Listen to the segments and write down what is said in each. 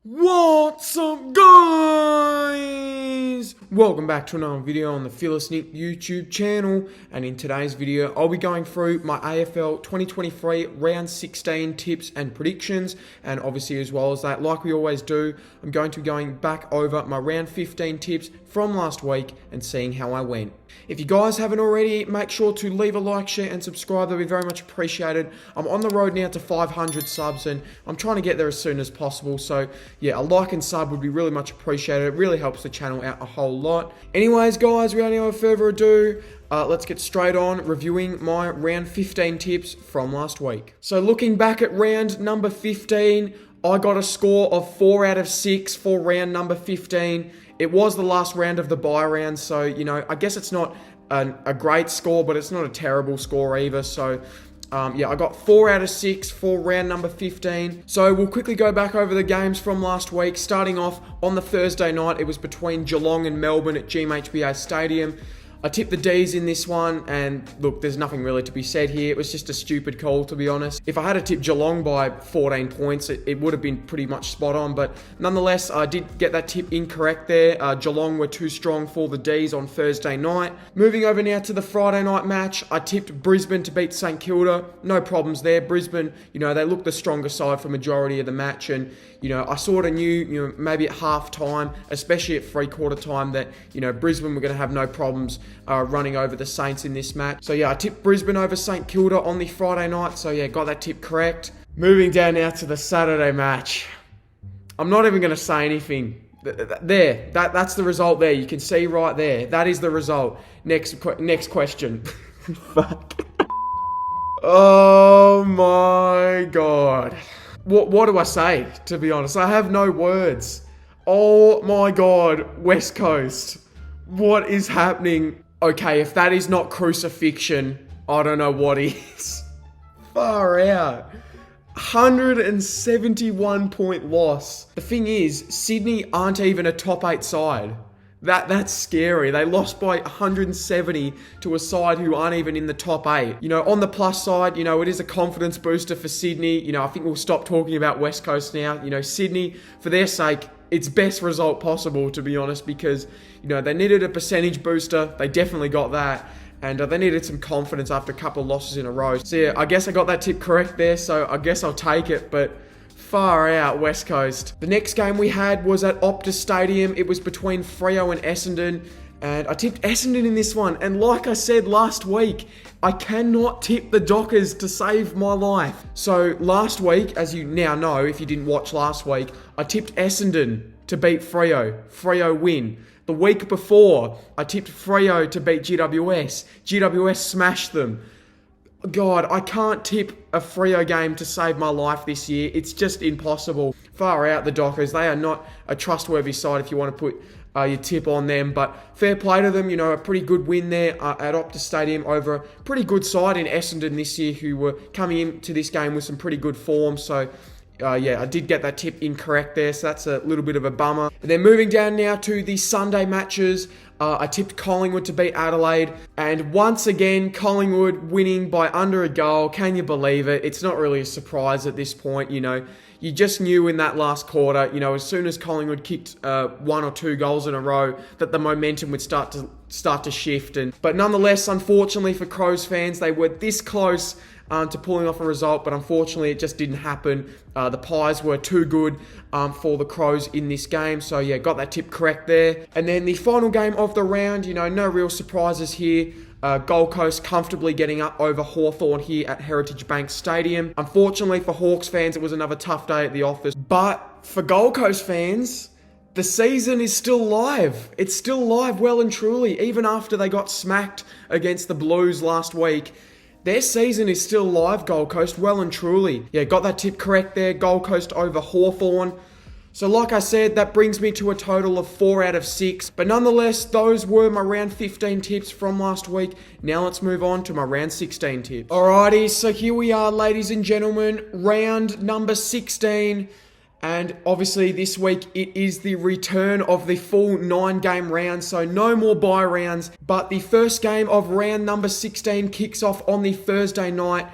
What's up, guys? Welcome back to another video on the Fearless Nick YouTube channel, and in today's video I'll be going through my AFL 2023 round 16 tips and predictions, and obviously as well as that, like we always do, I'm going to be going back over my round 15 tips from last week and seeing how I went. If you guys haven't already, make sure to leave a like, share and subscribe. They'll be very much appreciated. I'm on the road now to 500 subs and I'm trying to get there as soon as possible. So yeah, a like and sub would be really much appreciated. It really helps the channel out a whole lot. Anyways, guys, without any further ado, let's get straight on reviewing my round 15 tips from last week. So looking back at round number 15, I got a score of 4 out of 6 for round number 15. It was the last round of the bye round, so, you know, I guess it's not a great score, but it's not a terrible score either. So, yeah, I got 4 out of 6 for round number 15. So we'll quickly go back over the games from last week. Starting off on the Thursday night, it was between Geelong and Melbourne at GMHBA Stadium. I tipped the D's in this one, and look, there's nothing really to be said here. It was just a stupid call, to be honest. If I had to tip Geelong by 14 points, it would have been pretty much spot on, but nonetheless, I did get that tip incorrect there. Geelong were too strong for the D's on Thursday night. Moving over now to the Friday night match, I tipped Brisbane to beat St Kilda. No problems there. Brisbane, you know, they looked the stronger side for majority of the match, and, you know, I sort of knew, you know, maybe at half time, especially at three-quarter time, that, you know, Brisbane were going to have no problems running over the Saints in this match. So yeah, I tipped Brisbane over St Kilda on the Friday night. So yeah, got that tip correct. Moving down now to the Saturday match. I'm not even going to say anything. That's the result there. You can see right there. That is the result. Next question. Fuck. Oh my God. What do I say, to be honest? I have no words. Oh my God, West Coast. What is happening? Okay, if that is not crucifixion, I don't know what is. Far out. 171 point loss. The thing is, Sydney aren't even a top 8 side. That's scary. They lost by 170 to a side who aren't even in the top 8. You know, on the plus side, you know, it is a confidence booster for Sydney. You know, I think we'll stop talking about West Coast now. You know, Sydney, for their sake, it's best result possible, to be honest, because, you know, they needed a percentage booster. They definitely got that. And they needed some confidence after a couple of losses in a row. So yeah, I guess I got that tip correct there, so I guess I'll take it, but far out, West Coast. The next game we had was at Optus Stadium. It was between Freo and Essendon, and I tipped Essendon in this one. And like I said last week, I cannot tip the Dockers to save my life. So last week, as you now know, if you didn't watch last week, I tipped Essendon to beat Freo. Freo win. The week before, I tipped Freo to beat GWS. GWS smashed them. God, I can't tip a Freo game to save my life this year. It's just impossible. Far out, the Dockers. They are not a trustworthy side if you want to put your tip on them. But fair play to them. You know, a pretty good win there at Optus Stadium over a pretty good side in Essendon this year, who were coming into this game with some pretty good form. So yeah, I did get that tip incorrect there, so that's a little bit of a bummer. And then moving down now to the Sunday matches, I tipped Collingwood to beat Adelaide, and once again, Collingwood winning by under a goal. Can you believe it? It's not really a surprise at this point, you know. You just knew in that last quarter, you know, as soon as Collingwood kicked 1 or 2 goals in a row, that the momentum would start to shift. But nonetheless, unfortunately for Crows fans, they were this close to pulling off a result, but unfortunately it just didn't happen. The Pies were too good for the Crows in this game, so yeah, got that tip correct there. And then the final game of the round, you know, no real surprises here. Gold Coast comfortably getting up over Hawthorn here at Heritage Bank Stadium. Unfortunately for Hawks fans, it was another tough day at the office. But for Gold Coast fans, the season is still live. It's still live well and truly, even after they got smacked against the Blues last week. Their season is still live, Gold Coast, well and truly. Yeah, got that tip correct there, Gold Coast over Hawthorn. So like I said, that brings me to a total of 4 out of 6. But nonetheless, those were my round 15 tips from last week. Now let's move on to my round 16 tips. Alrighty, so here we are, ladies and gentlemen, round number 16. And obviously this week it is the return of the full 9-game round, so no more bye rounds. But the first game of round number 16 kicks off on the Thursday night,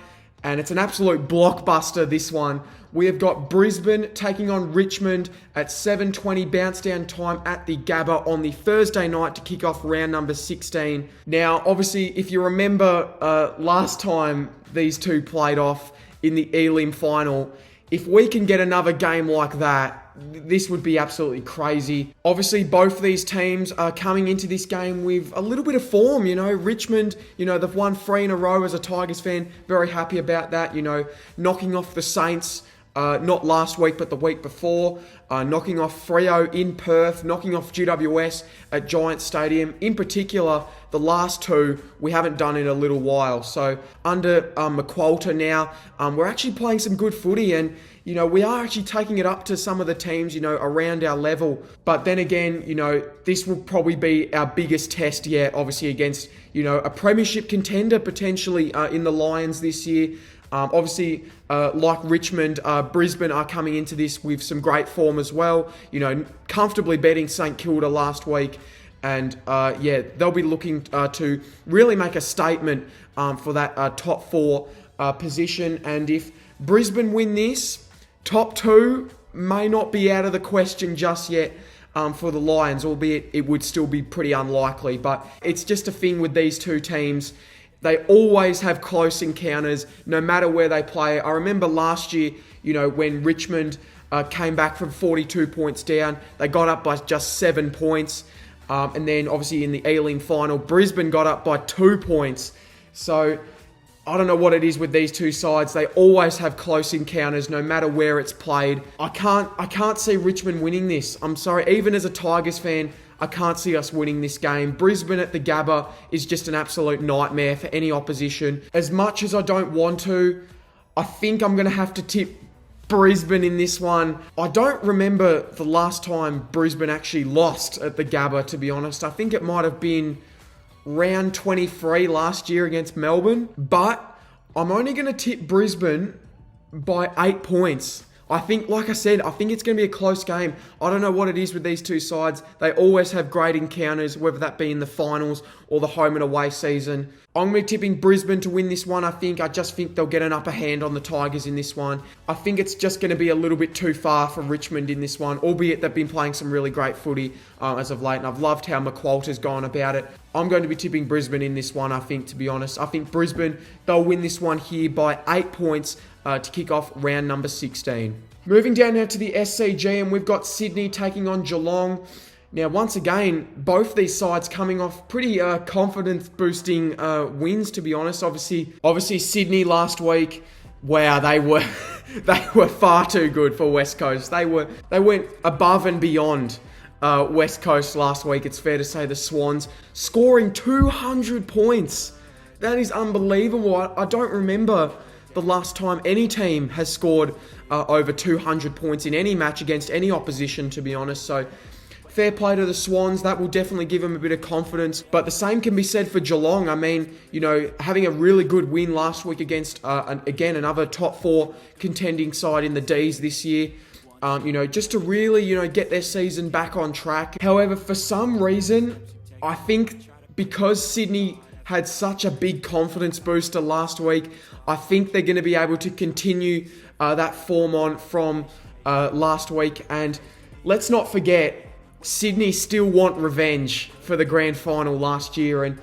and it's an absolute blockbuster, this one. we have got Brisbane taking on Richmond at 7:20 bounce down time at the Gabba on the Thursday night to kick off round number 16. Now, obviously, if you remember last time these two played off in the Elim final, if we can get another game like that, this would be absolutely crazy. Obviously, both these teams are coming into this game with a little bit of form. Richmond, they've won 3 in a row as a Tigers fan. Very happy about that. Knocking off the Saints, not last week, but the week before. Knocking off Freo in Perth, knocking off GWS at Giants Stadium. In particular, the last two we haven't done in a little while. So under McQualter now, we're actually playing some good footy, and we are actually taking it up to some of the teams, around our level. But then again, this will probably be our biggest test yet, obviously against, a premiership contender potentially in the Lions this year. Obviously, like Richmond, Brisbane are coming into this with some great form as well. Comfortably beating St Kilda last week. And they'll be looking to really make a statement for that top 4 position. And if Brisbane win this, top 2 may not be out of the question just yet for the Lions, albeit it would still be pretty unlikely. But it's just a thing with these two teams. They always have close encounters, no matter where they play. I remember last year, when Richmond came back from 42 points down, they got up by just 7 points. And then, obviously, in the Elim final, Brisbane got up by 2 points. So, I don't know what it is with these two sides. They always have close encounters, no matter where it's played. I can't see Richmond winning this. I'm sorry, even as a Tigers fan, I can't see us winning this game. Brisbane at the Gabba is just an absolute nightmare for any opposition. As much as I don't want to, I think I'm going to have to tip Brisbane in this one. I don't remember the last time Brisbane actually lost at the Gabba, to be honest. I think it might have been round 23 last year against Melbourne. But I'm only going to tip Brisbane by 8 points. I think, like I said, I think it's going to be a close game. I don't know what it is with these two sides. They always have great encounters, whether that be in the finals or the home and away season. I'm going to be tipping Brisbane to win this one, I think. I just think they'll get an upper hand on the Tigers in this one. I think it's just going to be a little bit too far for Richmond in this one, albeit they've been playing some really great footy as of late, and I've loved how McQualter's gone about it. I'm going to be tipping Brisbane in this one, I think, to be honest. I think Brisbane, they'll win this one here by 8 points to kick off round number 16. Moving down now to the SCG, and we've got Sydney taking on Geelong. Now, once again, both these sides coming off pretty confidence-boosting wins, to be honest. Obviously, Sydney last week, wow, they were far too good for West Coast. They went above and beyond West Coast last week. It's fair to say the Swans scoring 200 points. That is unbelievable. I don't remember the last time any team has scored over 200 points in any match against any opposition, to be honest. So, fair play to the Swans. That will definitely give them a bit of confidence. But the same can be said for Geelong. I mean, having a really good win last week against, again, another top 4 contending side in the Ds this year. Just to really, get their season back on track. However, for some reason, I think because Sydney had such a big confidence booster last week, I think they're going to be able to continue that form on from last week. And let's not forget, Sydney still want revenge for the grand final last year. And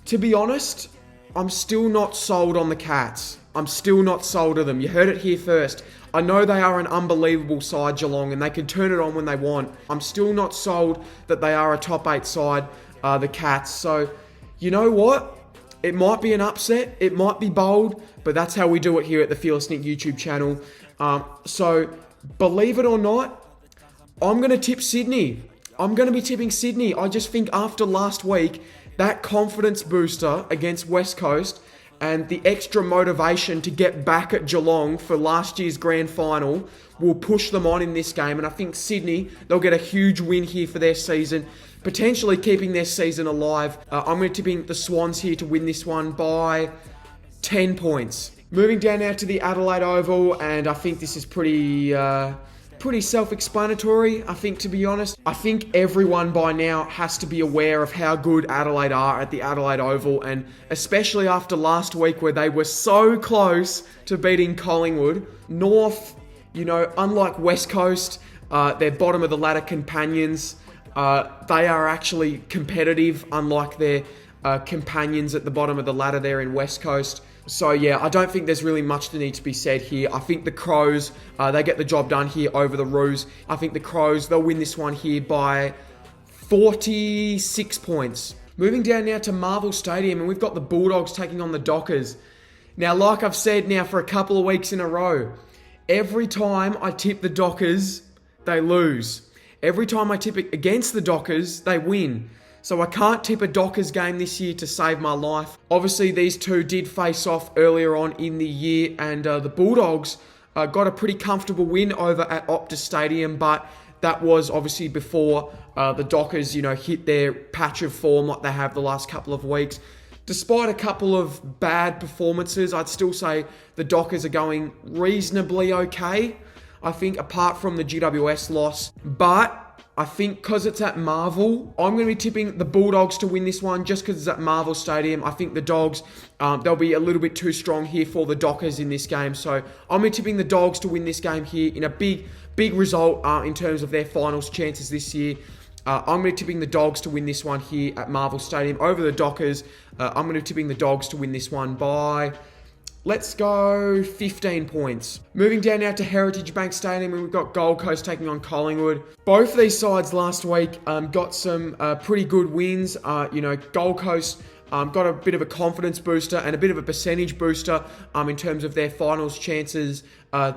to be honest, I'm still not sold on the Cats. I'm still not sold on them. You heard it here first. I know they are an unbelievable side, Geelong, and they can turn it on when they want. I'm still not sold that they are a top 8 side, the Cats. So, you know what? It might be an upset. It might be bold, but that's how we do it here at the Fearless Nick YouTube channel. So, believe it or not, I'm going to tip Sydney. I'm going to be tipping Sydney. I just think after last week, that confidence booster against West Coast and the extra motivation to get back at Geelong for last year's grand final will push them on in this game. And I think Sydney, they'll get a huge win here for their season, potentially keeping their season alive. I'm going to tipping the Swans here to win this one by 10 points. Moving down now to the Adelaide Oval, and I think this is pretty self-explanatory, I think, to be honest. I think everyone by now has to be aware of how good Adelaide are at the Adelaide Oval, and especially after last week where they were so close to beating Collingwood. North, You know, unlike West Coast, their bottom of the ladder companions, they are actually competitive, unlike their companions at the bottom of the ladder there in West Coast. So yeah, I don't think there's really much that needs to be said here. I think the Crows, they get the job done here over the Roos. I think the Crows, they'll win this one here by 46 points. Moving down now to Marvel Stadium, and we've got the Bulldogs taking on the Dockers. Now, like I've said now for a couple of weeks in a row, every time I tip the Dockers, they lose. Every time I tip it against the Dockers, they win. So I can't tip a Dockers game this year to save my life. Obviously, these two did face off earlier on in the year, and the Bulldogs got a pretty comfortable win over at Optus Stadium, but that was obviously before the Dockers, you know, hit their patch of form like they have the last couple of weeks. Despite a couple of bad performances, I'd still say the Dockers are going reasonably okay, I think, apart from the GWS loss. But I think because it's at Marvel, I'm going to be tipping the Bulldogs to win this one just because it's at Marvel Stadium. I think the Dogs, they'll be a little bit too strong here for the Dockers in this game. So I'm going to be tipping the Dogs to win this game here in a big result in terms of their finals chances this year. I'm going to be tipping the Dogs to win this one here at Marvel Stadium over the Dockers. I'm going to be tipping the Dogs to win this one by, let's go, 15 points. Moving down now to Heritage Bank Stadium, and we've got Gold Coast taking on Collingwood. Both of these sides last week got some pretty good wins. You know, Gold Coast got a bit of a confidence booster and a bit of a percentage booster in terms of their finals chances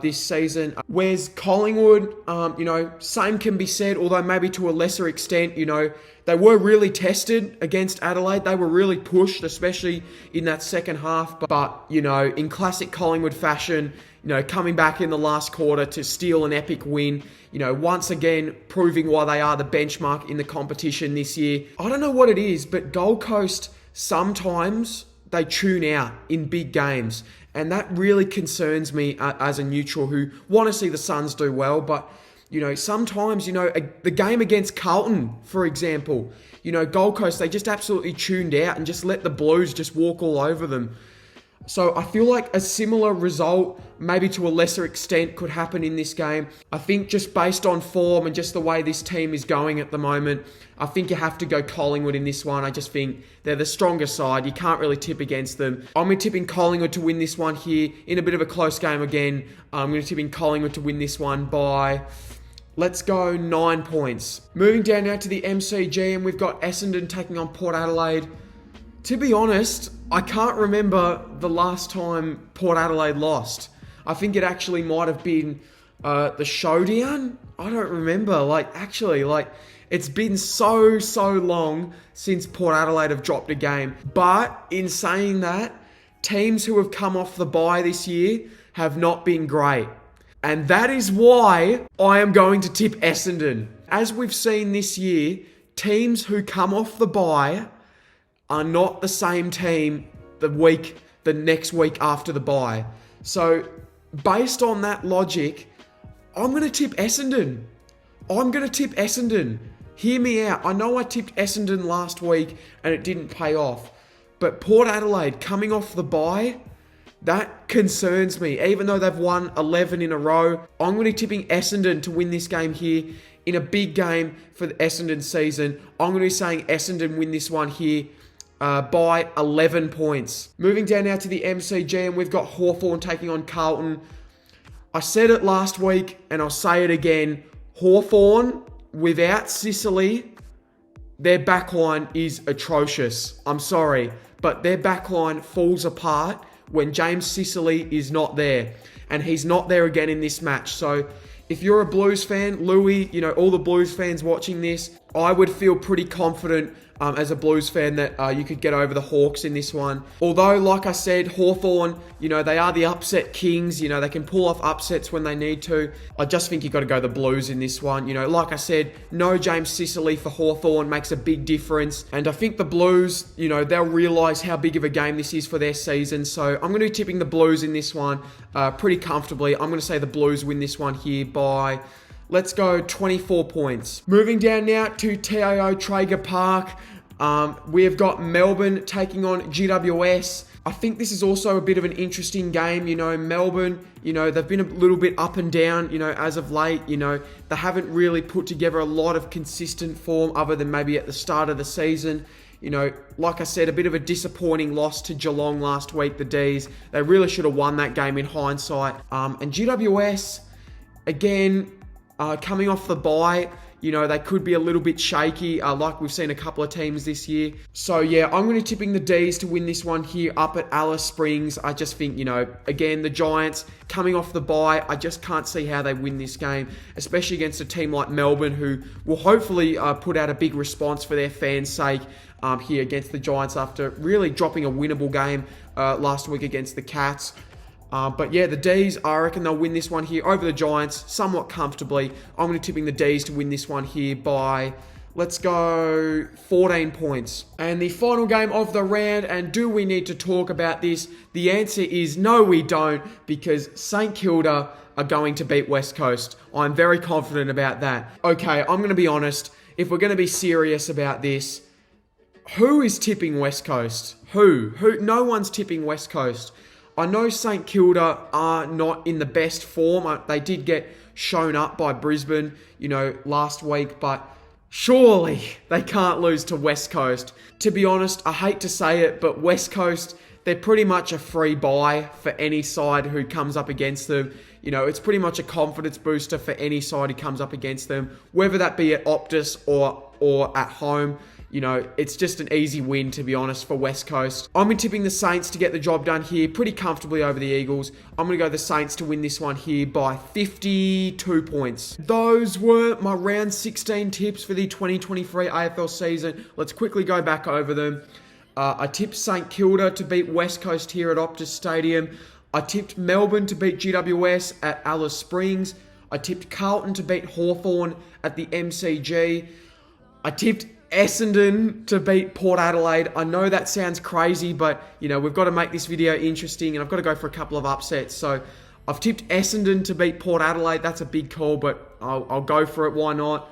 this season. Whereas Collingwood, you know, same can be said, although maybe to a lesser extent. You know, they were really tested against Adelaide. They were really pushed, especially in that second half. But you know, in classic Collingwood fashion, you know, coming back in the last quarter to steal an epic win, you know, once again proving why they are the benchmark in the competition this year. I don't know what it is, but Gold Coast, sometimes they tune out in big games, and that really concerns me as a neutral who want to see the Suns do well. But you know, sometimes, you know, the game against Carlton, for example, you know, Gold Coast, they just absolutely tuned out and just let the Blues just walk all over them. So I feel like a similar result, maybe to a lesser extent, could happen in this game. I think just based on form and just the way this team is going at the moment, I think you have to go Collingwood in this one. I just think they're the stronger side. You can't really tip against them. I'm going to tip in Collingwood to win this one here in a bit of a close game again. I'm going to tip in Collingwood to win this one by, let's go, 9 points. Moving down now to the MCG, and we've got Essendon taking on Port Adelaide. To be honest, I can't remember the last time Port Adelaide lost. I think it actually might have been the showdown. I don't remember. It's been so long since Port Adelaide have dropped a game. But in saying that, teams who have come off the bye this year have not been great. And that is why I am going to tip Essendon. As we've seen this year, teams who come off the bye are not the same team the next week after the bye. So, based on that logic, I'm going to tip Essendon. Hear me out. I know I tipped Essendon last week and it didn't pay off. But Port Adelaide coming off the bye, that concerns me. Even though they've won 11 in a row, I'm going to be tipping Essendon to win this game here in a big game for the Essendon season. I'm going to be saying Essendon win this one here by 11 points. Moving down now to the MCG, and we've got Hawthorn taking on Carlton. I said it last week, and I'll say it again. Hawthorn, without Sicily, their backline is atrocious. I'm sorry, but their backline falls apart when James Sicily is not there. And he's not there again in this match. So if you're a Blues fan, Louis, you know, all the Blues fans watching this, I would feel pretty confident as a Blues fan that you could get over the Hawks in this one. Although, like I said, Hawthorn, you know, they are the upset kings. You know, they can pull off upsets when they need to. I just think you've got to go the Blues in this one. You know, like I said, no James Sicily for Hawthorn makes a big difference. And I think the Blues, you know, they'll realise how big of a game this is for their season. So I'm going to be tipping the Blues in this one pretty comfortably. I'm going to say the Blues win this one here by, let's go, 24 points. Moving down now to TAO Traeger Park. We have got Melbourne taking on GWS. I think this is also a bit of an interesting game. Melbourne, they've been a little bit up and down, as of late. They haven't really put together a lot of consistent form other than maybe at the start of the season. Like I said, a bit of a disappointing loss to Geelong last week, the D's. They really should have won that game in hindsight. And GWS, again, coming off the bye, they could be a little bit shaky, like we've seen a couple of teams this year. So yeah, I'm going to tipping the D's to win this one here up at Alice Springs. I just think, again, the Giants coming off the bye, I just can't see how they win this game, especially against a team like Melbourne, who will hopefully put out a big response for their fans' sake here against the Giants after really dropping a winnable game last week against the Cats. But yeah, the D's, I reckon they'll win this one here over the Giants somewhat comfortably. I'm going to tipping the D's to win this one here by, let's go, 14 points. And the final game of the round, and do we need to talk about this? The answer is no, we don't, because St Kilda are going to beat West Coast. I'm very confident about that. Okay, I'm going to be honest. If we're going to be serious about this, who is tipping West Coast? Who? No one's tipping West Coast. I know St Kilda are not in the best form. They did get shown up by Brisbane, last week, but surely they can't lose to West Coast. To be honest, I hate to say it, but West Coast, they're pretty much a free buy for any side who comes up against them. It's pretty much a confidence booster for any side who comes up against them, whether that be at Optus or at home. It's just an easy win, to be honest, for West Coast. I'm tipping the Saints to get the job done here pretty comfortably over the Eagles. I'm going to go the Saints to win this one here by 52 points. Those were my round 16 tips for the 2023 AFL season. Let's quickly go back over them. I tipped St Kilda to beat West Coast here at Optus Stadium. I tipped Melbourne to beat GWS at Alice Springs. I tipped Carlton to beat Hawthorn at the MCG. I tipped Essendon to beat Port Adelaide. I know that sounds crazy, but, we've got to make this video interesting, and I've got to go for a couple of upsets. So I've tipped Essendon to beat Port Adelaide. That's a big call, but I'll go for it. Why not?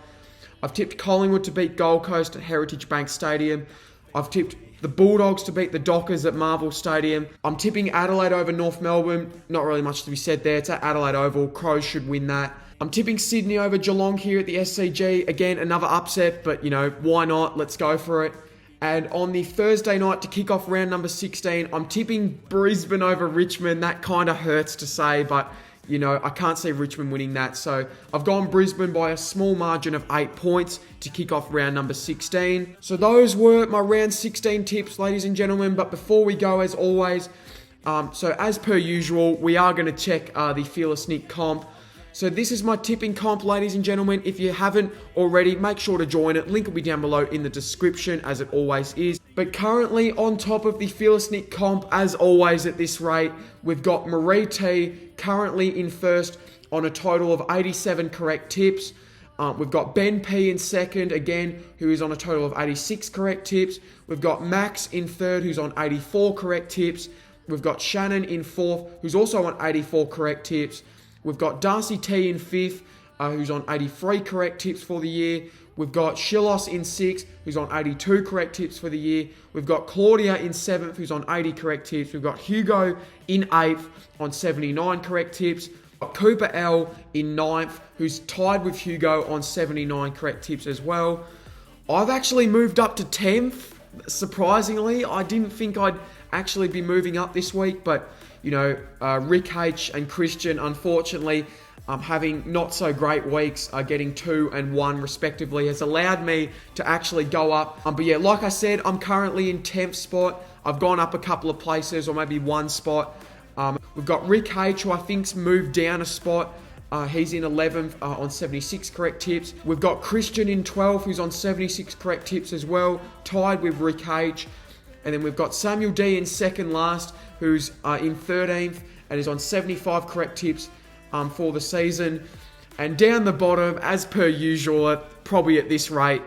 I've tipped Collingwood to beat Gold Coast at Heritage Bank Stadium. I've tipped the Bulldogs to beat the Dockers at Marvel Stadium. I'm tipping Adelaide over North Melbourne. Not really much to be said there. It's at Adelaide Oval. Crows should win that. I'm tipping Sydney over Geelong here at the SCG. Again, another upset, but, why not? Let's go for it. And on the Thursday night to kick off round number 16, I'm tipping Brisbane over Richmond. That kind of hurts to say, but, I can't see Richmond winning that. So I've gone Brisbane by a small margin of 8 points to kick off round number 16. So those were my round 16 tips, ladies and gentlemen. But before we go, as always, so as per usual, we are going to check the Fearless Nick comp. So this is my tipping comp, ladies and gentlemen. If you haven't already, make sure to join it. Link will be down below in the description, as it always is. But currently on top of the Fearless Nick comp, as always at this rate, we've got Marie T currently in first on a total of 87 correct tips. We've got Ben P in second, again, who is on a total of 86 correct tips. We've got Max in third, who's on 84 correct tips. We've got Shannon in fourth, who's also on 84 correct tips. We've got Darcy T in fifth, who's on 83 correct tips for the year. We've got Shilos in sixth, who's on 82 correct tips for the year. We've got Claudia in seventh, who's on 80 correct tips. We've got Hugo in eighth on 79 correct tips. We've got Cooper L in ninth, who's tied with Hugo on 79 correct tips as well. I've actually moved up to 10th, surprisingly. I didn't think I'd actually be moving up this week, but Rick H and Christian, unfortunately, having not so great weeks, getting 2 and 1 respectively, has allowed me to actually go up. But yeah, like I said, I'm currently in 10th spot. I've gone up a couple of places, or maybe one spot. We've got Rick H, who I think's moved down a spot. He's in 11th on 76 correct tips. We've got Christian in 12th, who's on 76 correct tips as well, tied with Rick H. And then we've got Samuel D in second last, who's in 13th and is on 75 correct tips for the season. And down the bottom, as per usual, probably at this rate,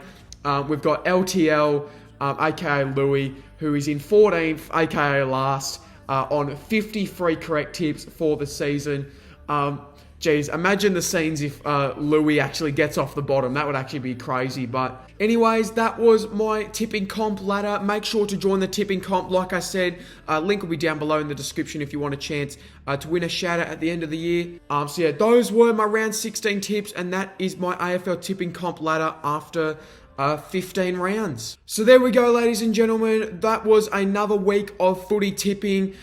we've got LTL, aka Louis, who is in 14th, aka last, on 53 correct tips for the season. Jeez, imagine the scenes if Louis actually gets off the bottom. That would actually be crazy. But anyways, that was my tipping comp ladder. Make sure to join the tipping comp. Like I said, link will be down below in the description if you want a chance to win a shout out at the end of the year. So yeah, those were my round 16 tips, and that is my AFL tipping comp ladder after 15 rounds. So there we go, ladies and gentlemen. That was another week of footy tipping.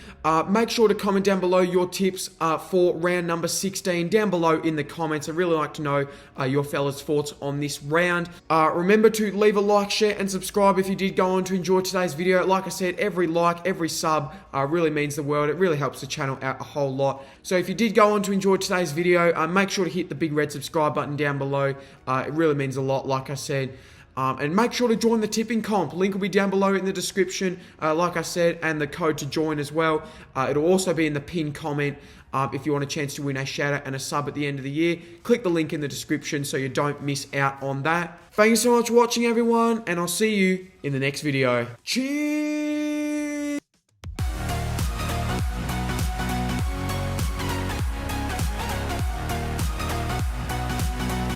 Make sure to comment down below your tips for round number 16 down below in the comments. I'd really like to know your fellas' thoughts on this round. Remember to leave a like, share, and subscribe if you did go on to enjoy today's video. Like I said, every like, every sub really means the world. It really helps the channel out a whole lot. So if you did go on to enjoy today's video, make sure to hit the big red subscribe button down below. It really means a lot, like I said. And make sure to join the tipping comp. Link will be down below in the description, like I said, and the code to join as well. It'll also be in the pinned comment if you want a chance to win a shout out and a sub at the end of the year. Click the link in the description so you don't miss out on that. Thank you so much for watching, everyone, and I'll see you in the next video. Cheers!